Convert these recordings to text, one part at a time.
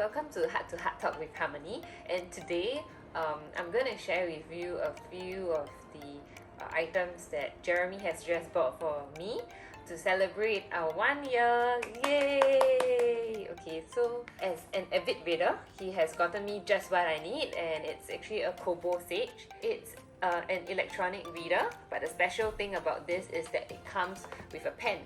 welcome to Heart Talk with Harmony, and today I'm going to share with you a few of the items that Jeremy has just bought for me to celebrate our 1 year. Yay! Okay, so as an avid reader, he has gotten me just what I need, and it's actually a Kobo Sage. It's an electronic reader, but the special thing about this is that it comes with a pen.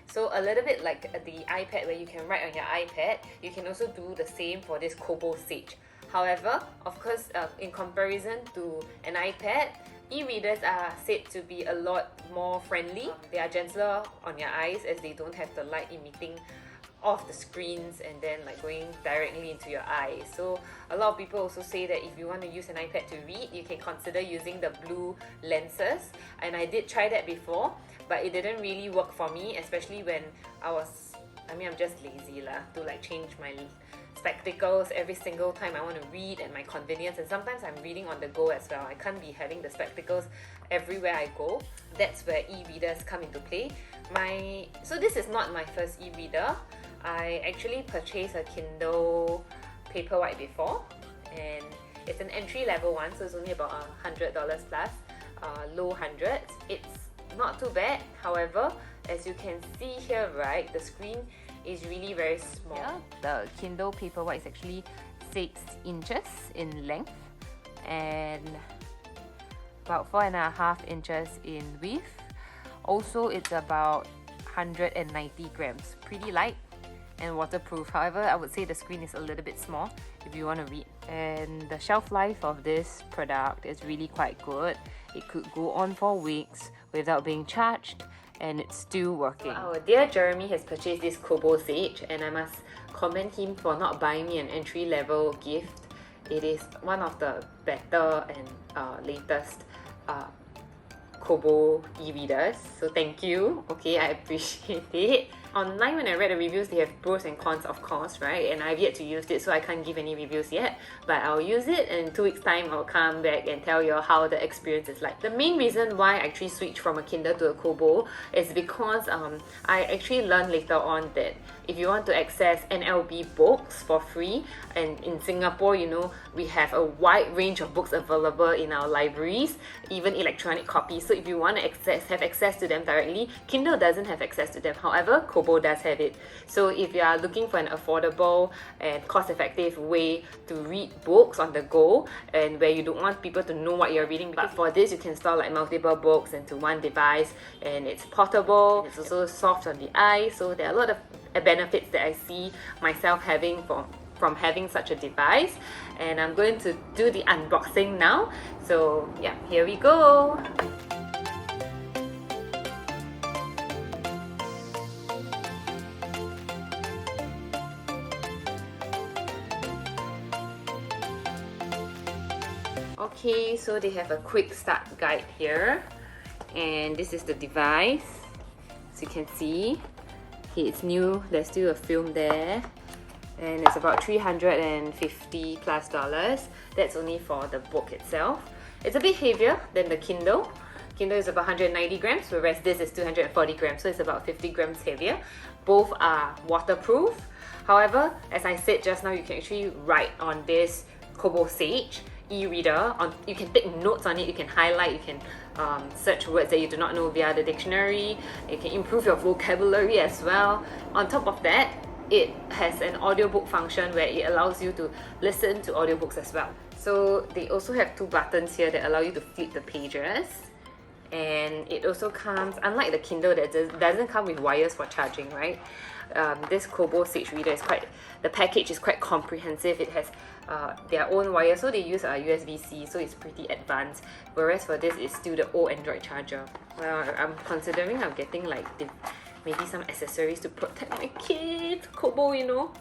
So a little bit like the iPad where you can write on your iPad, you can also do the same for this Kobo Sage. However, of course, in comparison to an iPad, e-readers are said to be a lot more friendly. They are gentler on your eyes as they don't have the light emitting off the screens and then like going directly into your eyes. So a lot of people also say that if you want to use an iPad to read, you can consider using the blue lenses, and I did try that before, but it didn't really work for me, especially when I'm just lazy to like change my spectacles every single time I want to read at my convenience, and sometimes I'm reading on the go as well. I can't be having the spectacles everywhere I go. That's where e-readers come into play. So this is not my first e-reader. I actually purchased a Kindle Paperwhite before, and it's an entry-level one, so it's only about $100 plus, low hundreds. It's not too bad. However, as you can see here, right, the screen is really very small. Yeah, the Kindle Paperwhite is actually 6 inches in length and about 4.5 inches in width. Also, it's about 190 grams, pretty light and waterproof. However, I would say the screen is a little bit small if you want to read. And the shelf life of this product is really quite good. It could go on for weeks without being charged, and it's still working. So our dear Jeremy has purchased this Kobo Sage, and I must commend him for not buying me an entry-level gift. It is one of the better and latest Kobo e-readers, so thank you. Okay, I appreciate it. Online, when I read the reviews, they have pros and cons, of course, right? And I've yet to use it, so I can't give any reviews yet. But I'll use it, and in 2 weeks' time, I'll come back and tell you how the experience is like. The main reason why I actually switched from a Kindle to a Kobo is because I actually learned later on that if you want to access NLB books for free, and in Singapore, you know, we have a wide range of books available in our libraries, even electronic copies. So if you want to have access to them directly, Kindle doesn't have access to them. However, Kobo does have it. So if you are looking for an affordable and cost-effective way to read books on the go, and where you don't want people to know what you're reading, but for this you can store like multiple books into one device, and it's portable, it's also soft on the eye, so there are a lot of benefits that I see myself having from having such a device. And I'm going to do the unboxing now. So yeah, here we go. Okay, so they have a quick start guide here, and this is the device. As you can see, okay, it's new, there's still a film there, and it's about $350 plus. That's only for the book itself. It's a bit heavier than the Kindle. Kindle is about 190 grams, whereas this is 240 grams, so it's about 50 grams heavier. Both are waterproof. However, as I said just now, you can actually write on this Kobo Sage e-reader. You can take notes on it, you can highlight, you can search words that you do not know via the dictionary. You can improve your vocabulary as well. On top of that, it has an audiobook function where it allows you to listen to audiobooks as well. So they also have 2 buttons here that allow you to flip the pages. And it also comes, unlike the Kindle that doesn't come with wires for charging, right? This Kobo Sage Reader the package is quite comprehensive. It has their own wire, so they use a USB-C, so it's pretty advanced. Whereas for this, it's still the old Android charger. Well, I'm considering getting like maybe some accessories to protect my kids. Kobo, you know.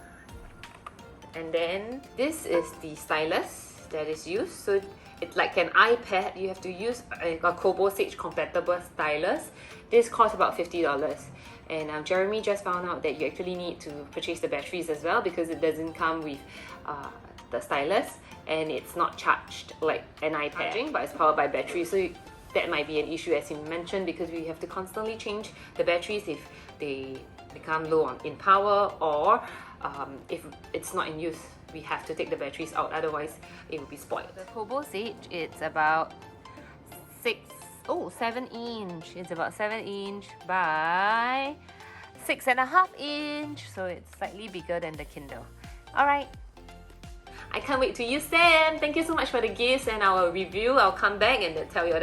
And then this is the stylus that is used. So it's like an iPad. You have to use a Kobo Sage compatible stylus. This costs about $50. And Jeremy just found out that you actually need to purchase the batteries as well, because it doesn't come with the stylus, and it's not charged like an iPad, but it's powered by battery. So that might be an issue, as you mentioned, because we have to constantly change the batteries if they become low in power, or if it's not in use, we have to take the batteries out, otherwise it will be spoiled. The Kobo Sage, it's about 7 inch. It's about 7 inch by 6.5 inch, so it's slightly bigger than the Kindle. Alright, I can't wait to use them. Thank you so much for the gifts and our review. I'll come back and then tell you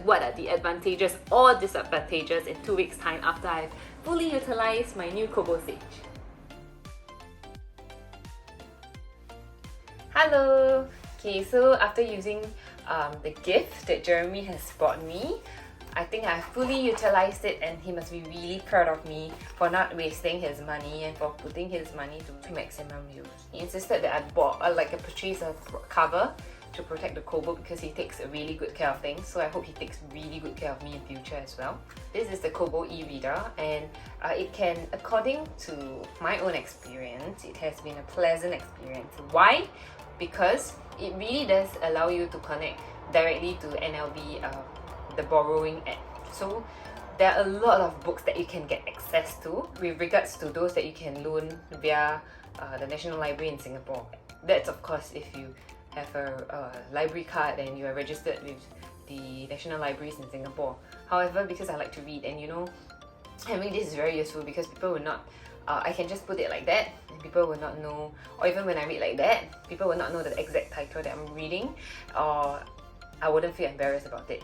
what are the advantages or disadvantages in 2 weeks time after I've fully utilized my new Kobo Sage. Hello! Okay, so after using the gift that Jeremy has bought me, I think I've fully utilized it, and he must be really proud of me for not wasting his money and for putting his money to maximum use. He insisted that I purchase a cover to protect the Kobo because he takes a really good care of things, so I hope he takes really good care of me in future as well. This is the Kobo E Reader, and it can, according to my own experience, it has been a pleasant experience. Why? Because it really does allow you to connect directly to NLB, the borrowing app. So there are a lot of books that you can get access to with regards to those that you can loan via the National Library in Singapore. That's of course if you have a library card and you are registered with the National Libraries in Singapore. However, because I like to read, and having this is very useful because people will not I can just put it like that and people will not know, or even when I read like that, people will not know the exact title that I'm reading, or I wouldn't feel embarrassed about it.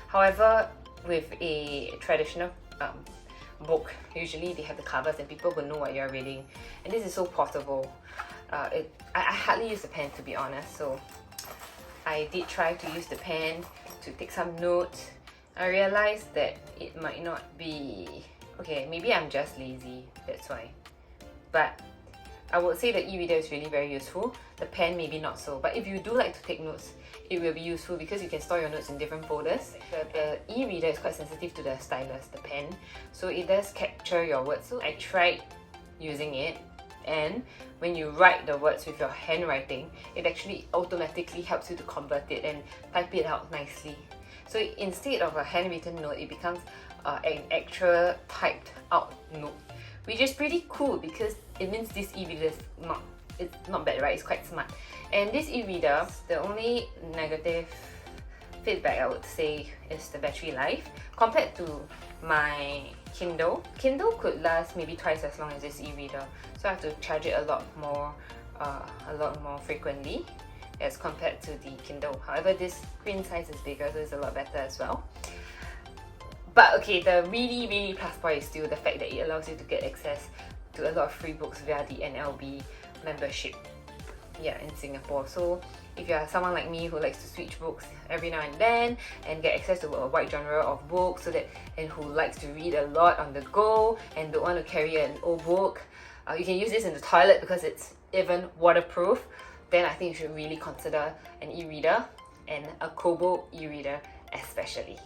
However, with a traditional book, usually they have the covers and people will know what you're reading, and this is so portable. I hardly use the pen, to be honest, so I did try to use the pen to take some notes. I realized that it might not be... Okay, maybe I'm just lazy, that's why. But I would say the e-reader is really very useful. The pen maybe not so, but if you do like to take notes, it will be useful because you can store your notes in different folders. The e-reader is quite sensitive to the stylus, the pen, so it does capture your words. So I tried using it, and when you write the words with your handwriting, it actually automatically helps you to convert it and type it out nicely. So instead of a handwritten note, it becomes an actual typed out note, which is pretty cool because it means this e-reader is not bad, right? It's quite smart. And this e-reader, the only negative feedback I would say is the battery life compared to my Kindle. Kindle could last maybe twice as long as this e-reader, so I have to charge it a lot more frequently as compared to the Kindle. However, this screen size is bigger, so it's a lot better as well. But okay, the really plus point is still the fact that it allows you to get access to a lot of free books via the NLB membership in Singapore. So if you're someone like me who likes to switch books every now and then and get access to a wide genre of books, and who likes to read a lot on the go and don't want to carry an old book, you can use this in the toilet because it's even waterproof. Then I think you should really consider an e-reader, and a Kobo e-reader especially.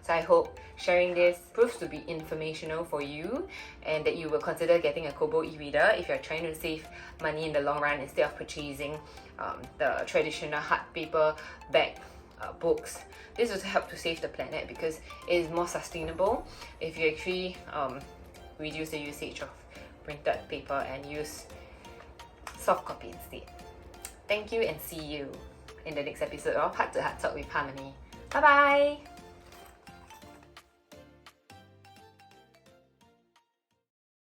So I hope sharing this proves to be informational for you, and that you will consider getting a Kobo e-reader if you're trying to save money in the long run instead of purchasing the traditional hard paper back books. This will help to save the planet because it is more sustainable if you actually reduce the usage of printed paper and use soft copy instead. Thank you, and see you in the next episode of Heart to Heart Talk with Harmony. Bye bye!